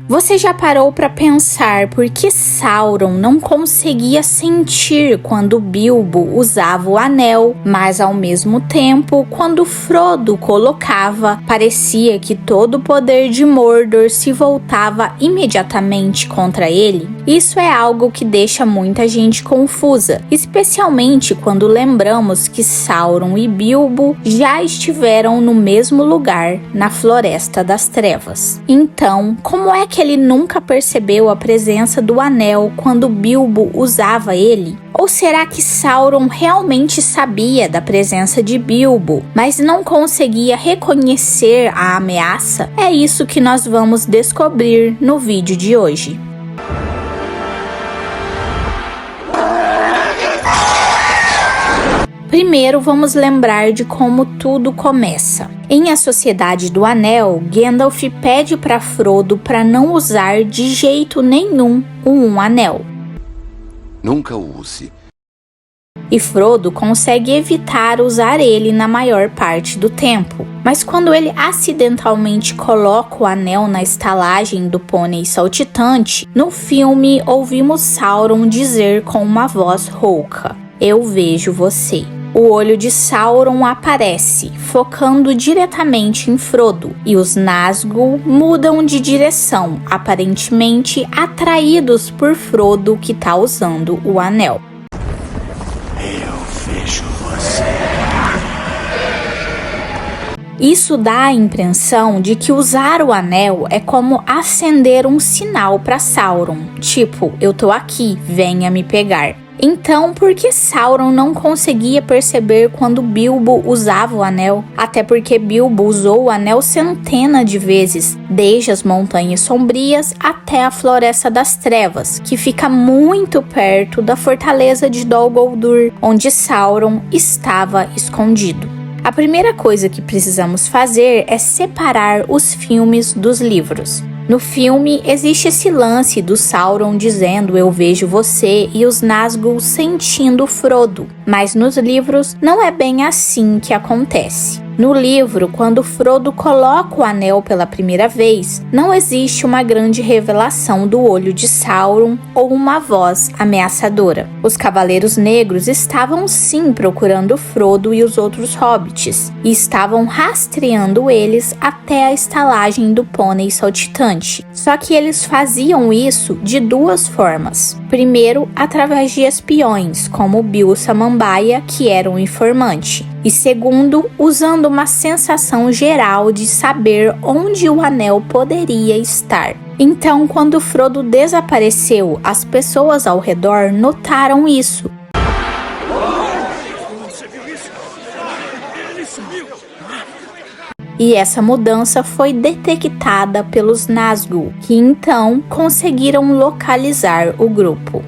Você já parou para pensar por que Sauron não conseguia sentir quando Bilbo usava o anel, mas ao mesmo tempo, quando Frodo colocava, parecia que todo o poder de Mordor se voltava imediatamente contra ele? Isso é algo que deixa muita gente confusa, especialmente quando lembramos que Sauron e Bilbo já estiveram no mesmo lugar, na Floresta das Trevas. Então, como é que ele nunca percebeu a presença do anel quando Bilbo usava ele? Ou será que Sauron realmente sabia da presença de Bilbo, mas não conseguia reconhecer a ameaça? É isso que nós vamos descobrir no vídeo de hoje. Primeiro, vamos lembrar de como tudo começa. Em A Sociedade do Anel, Gandalf pede para Frodo para não usar de jeito nenhum um anel. Nunca use. E Frodo consegue evitar usar ele na maior parte do tempo. Mas quando ele acidentalmente coloca o anel na estalagem do pônei saltitante, no filme ouvimos Sauron dizer com uma voz rouca: "Eu vejo você." O olho de Sauron aparece, focando diretamente em Frodo, e os Nazgûl mudam de direção, aparentemente atraídos por Frodo, que está usando o anel. Eu vejo você. Isso dá a impressão de que usar o anel é como acender um sinal para Sauron, tipo, eu tô aqui, venha me pegar. Então, por que Sauron não conseguia perceber quando Bilbo usava o anel? Até porque Bilbo usou o anel centenas de vezes, desde as Montanhas Sombrias até a Floresta das Trevas, que fica muito perto da fortaleza de Dol Guldur, onde Sauron estava escondido. A primeira coisa que precisamos fazer é separar os filmes dos livros. No filme, existe esse lance do Sauron dizendo "eu vejo você" e os Nazgûl sentindo Frodo, mas nos livros não é bem assim que acontece. No livro, quando Frodo coloca o anel pela primeira vez, não existe uma grande revelação do olho de Sauron ou uma voz ameaçadora. Os Cavaleiros Negros estavam sim procurando Frodo e os outros hobbits, e estavam rastreando eles até a estalagem do pônei saltitante. Só que eles faziam isso de duas formas. Primeiro, através de espiões, como Bil Samambaia, que era um informante. E segundo, usando uma sensação geral de saber onde o anel poderia estar. Então, quando Frodo desapareceu, as pessoas ao redor notaram isso. Você viu isso? Ele sumiu! E essa mudança foi detectada pelos Nazgûl, que então conseguiram localizar o grupo.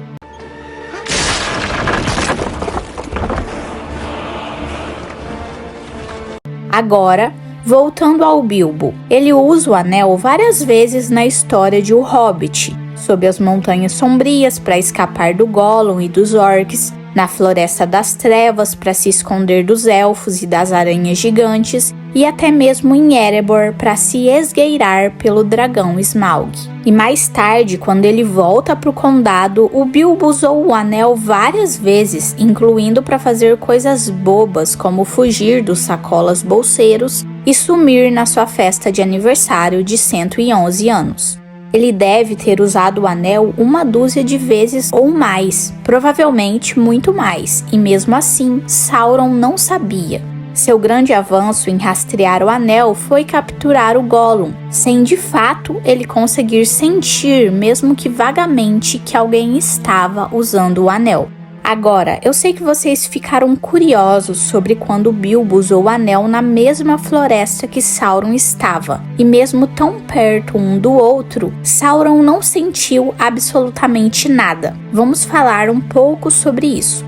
Agora, voltando ao Bilbo, ele usa o anel várias vezes na história de O Hobbit, sob as Montanhas Sombrias para escapar do Gollum e dos orcs, na Floresta das Trevas para se esconder dos elfos e das aranhas gigantes, e até mesmo em Erebor para se esgueirar pelo dragão Smaug. E mais tarde, quando ele volta para o condado, o Bilbo usou o anel várias vezes, incluindo para fazer coisas bobas como fugir dos sacolas bolseiros e sumir na sua festa de aniversário de 111 anos. Ele deve ter usado o anel uma dúzia de vezes ou mais, provavelmente muito mais, e mesmo assim, Sauron não sabia. Seu grande avanço em rastrear o anel foi capturar o Gollum, sem de fato ele conseguir sentir, mesmo que vagamente, que alguém estava usando o anel. Agora, eu sei que vocês ficaram curiosos sobre quando Bilbo usou o anel na mesma floresta que Sauron estava. E mesmo tão perto um do outro, Sauron não sentiu absolutamente nada. Vamos falar um pouco sobre isso.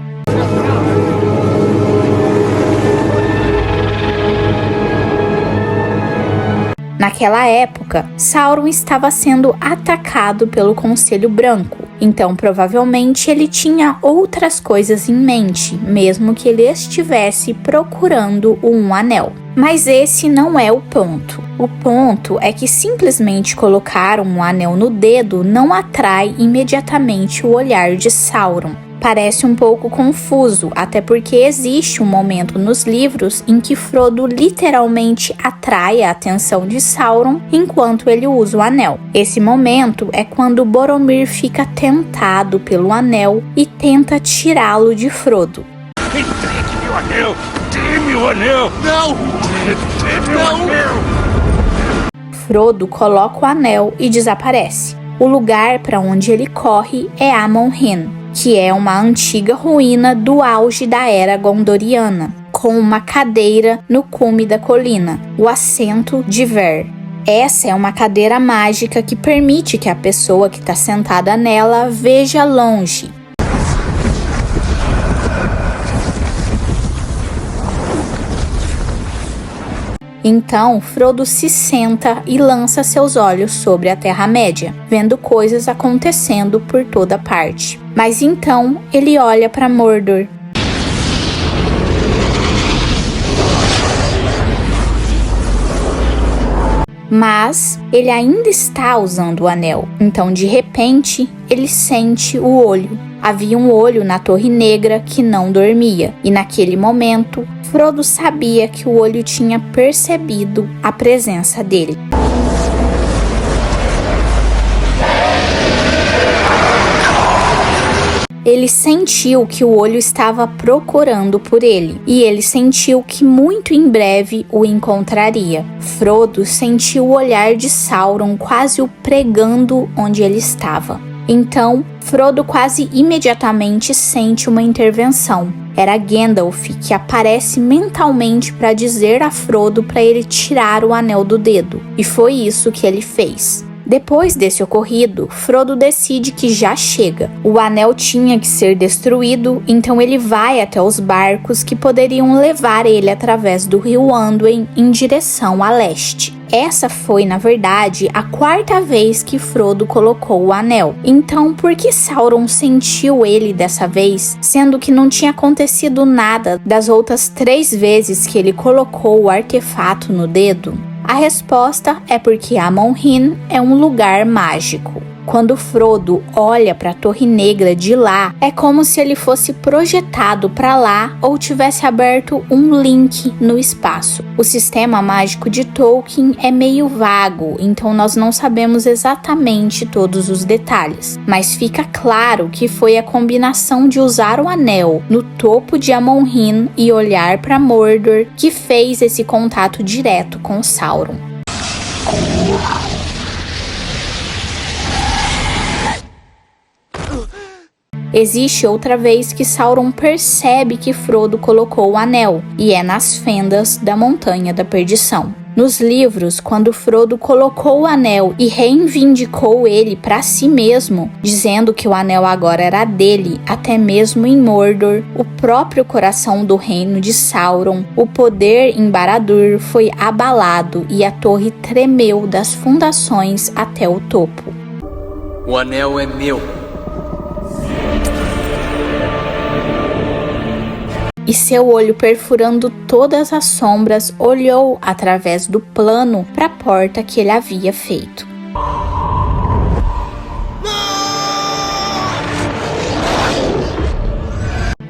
Naquela época, Sauron estava sendo atacado pelo Conselho Branco, então provavelmente ele tinha outras coisas em mente, mesmo que ele estivesse procurando um anel. Mas esse não é o ponto. O ponto é que simplesmente colocar um anel no dedo não atrai imediatamente o olhar de Sauron. Parece um pouco confuso, até porque existe um momento nos livros em que Frodo literalmente atrai a atenção de Sauron enquanto ele usa o anel. Esse momento é quando Boromir fica tentado pelo anel e tenta tirá-lo de Frodo. Entregue meu anel! Dê meu anel! Não! Dê meu anel! Frodo coloca o anel e desaparece. O lugar para onde ele corre é Amon-Hen, que é uma antiga ruína do auge da Era Gondoriana, com uma cadeira no cume da colina, o assento de Ver. Essa é uma cadeira mágica que permite que a pessoa que está sentada nela veja longe. Então, Frodo se senta e lança seus olhos sobre a Terra-média, vendo coisas acontecendo por toda parte. Mas então, ele olha para Mordor. Mas ele ainda está usando o anel. Então, de repente, ele sente o olho. Havia um olho na Torre Negra que não dormia, e naquele momento, Frodo sabia que o olho tinha percebido a presença dele. Ele sentiu que o olho estava procurando por ele, e ele sentiu que muito em breve o encontraria. Frodo sentiu o olhar de Sauron quase o pregando onde ele estava. Então, Frodo quase imediatamente sente uma intervenção. Era Gandalf que aparece mentalmente para dizer a Frodo para ele tirar o anel do dedo, e foi isso que ele fez. Depois desse ocorrido, Frodo decide que já chega. O anel tinha que ser destruído, então ele vai até os barcos que poderiam levar ele através do rio Anduin em direção a leste. Essa foi, na verdade, a 4ª vez que Frodo colocou o anel. Então, por que Sauron sentiu ele dessa vez, sendo que não tinha acontecido nada das outras 3 vezes que ele colocou o artefato no dedo? A resposta é porque Amon-Hen é um lugar mágico. Quando Frodo olha para a Torre Negra de lá, é como se ele fosse projetado para lá ou tivesse aberto um link no espaço. O sistema mágico de Tolkien é meio vago, então nós não sabemos exatamente todos os detalhes. Mas fica claro que foi a combinação de usar o anel no topo de Amon-Hen e olhar para Mordor que fez esse contato direto com Sauron. Existe outra vez que Sauron percebe que Frodo colocou o anel, e é nas fendas da Montanha da Perdição. Nos livros, quando Frodo colocou o anel e reivindicou ele para si mesmo, dizendo que o anel agora era dele, até mesmo em Mordor, o próprio coração do reino de Sauron, o poder em Barad-dûr foi abalado e a torre tremeu das fundações até o topo. O anel é meu. E seu olho, perfurando todas as sombras, olhou através do plano para a porta que ele havia feito.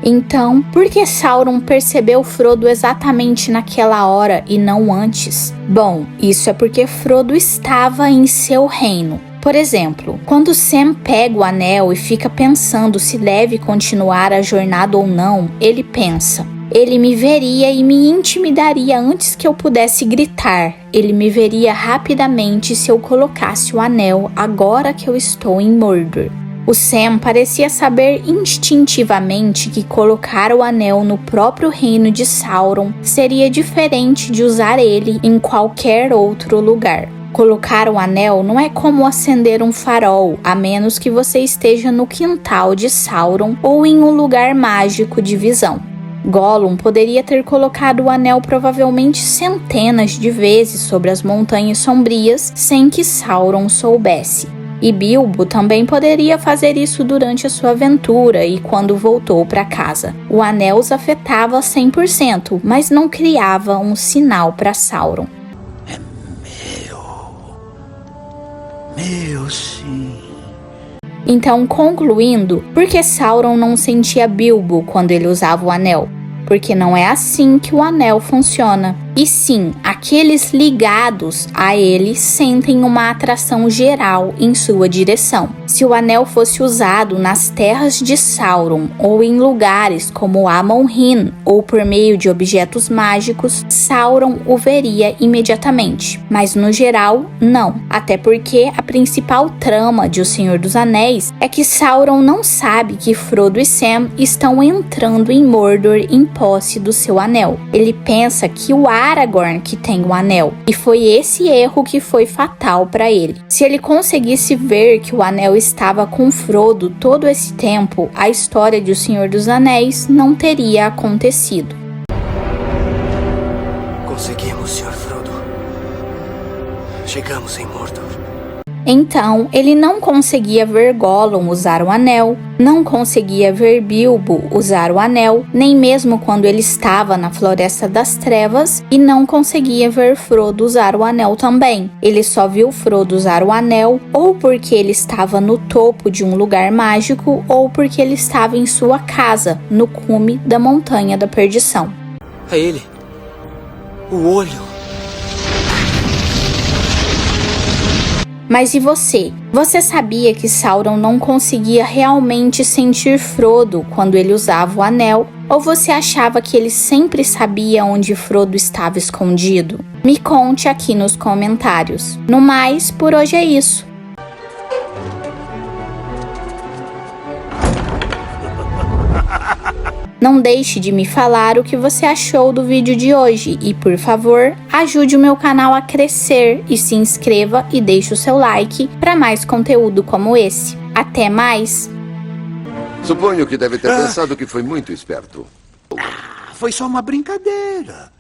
Então, por que Sauron percebeu Frodo exatamente naquela hora e não antes? Bom, isso é porque Frodo estava em seu reino. Por exemplo, quando Sam pega o anel e fica pensando se deve continuar a jornada ou não, ele pensa: ele me veria e me intimidaria antes que eu pudesse gritar. Ele me veria rapidamente se eu colocasse o anel agora que eu estou em Mordor. O Sam parecia saber instintivamente que colocar o anel no próprio reino de Sauron seria diferente de usar ele em qualquer outro lugar. Colocar o anel não é como acender um farol, a menos que você esteja no quintal de Sauron ou em um lugar mágico de visão. Gollum poderia ter colocado o anel provavelmente centenas de vezes sobre as Montanhas Sombrias sem que Sauron soubesse. E Bilbo também poderia fazer isso durante a sua aventura e quando voltou para casa. O anel os afetava 100%, mas não criava um sinal para Sauron. Meu, sim. Então, concluindo, por que Sauron não sentia Bilbo quando ele usava o anel? Porque não é assim que o anel funciona. E sim, aqueles ligados a ele sentem uma atração geral em sua direção. Se o anel fosse usado nas terras de Sauron ou em lugares como Amon-Rhin ou por meio de objetos mágicos, Sauron o veria imediatamente. Mas no geral, não. Até porque a principal trama de O Senhor dos Anéis é que Sauron não sabe que Frodo e Sam estão entrando em Mordor em posse do seu anel. Ele pensa que o Aragorn que tem o anel, e foi esse erro que foi fatal para ele. Se ele conseguisse ver que o anel estava com Frodo todo esse tempo, a história de O Senhor dos Anéis não teria acontecido. Conseguimos, Sr. Frodo. Chegamos em Mordor. Então, ele não conseguia ver Gollum usar o anel, não conseguia ver Bilbo usar o anel, nem mesmo quando ele estava na Floresta das Trevas, e não conseguia ver Frodo usar o anel também. Ele só viu Frodo usar o anel ou porque ele estava no topo de um lugar mágico ou porque ele estava em sua casa, no cume da Montanha da Perdição. É ele. O olho. Mas e você? Você sabia que Sauron não conseguia realmente sentir Frodo quando ele usava o anel? Ou você achava que ele sempre sabia onde Frodo estava escondido? Me conte aqui nos comentários. No mais, por hoje é isso. Não deixe de me falar o que você achou do vídeo de hoje e, por favor, ajude o meu canal a crescer e se inscreva e deixe o seu like para mais conteúdo como esse. Até mais! Suponho que deve ter pensado que foi muito esperto. Foi só uma brincadeira.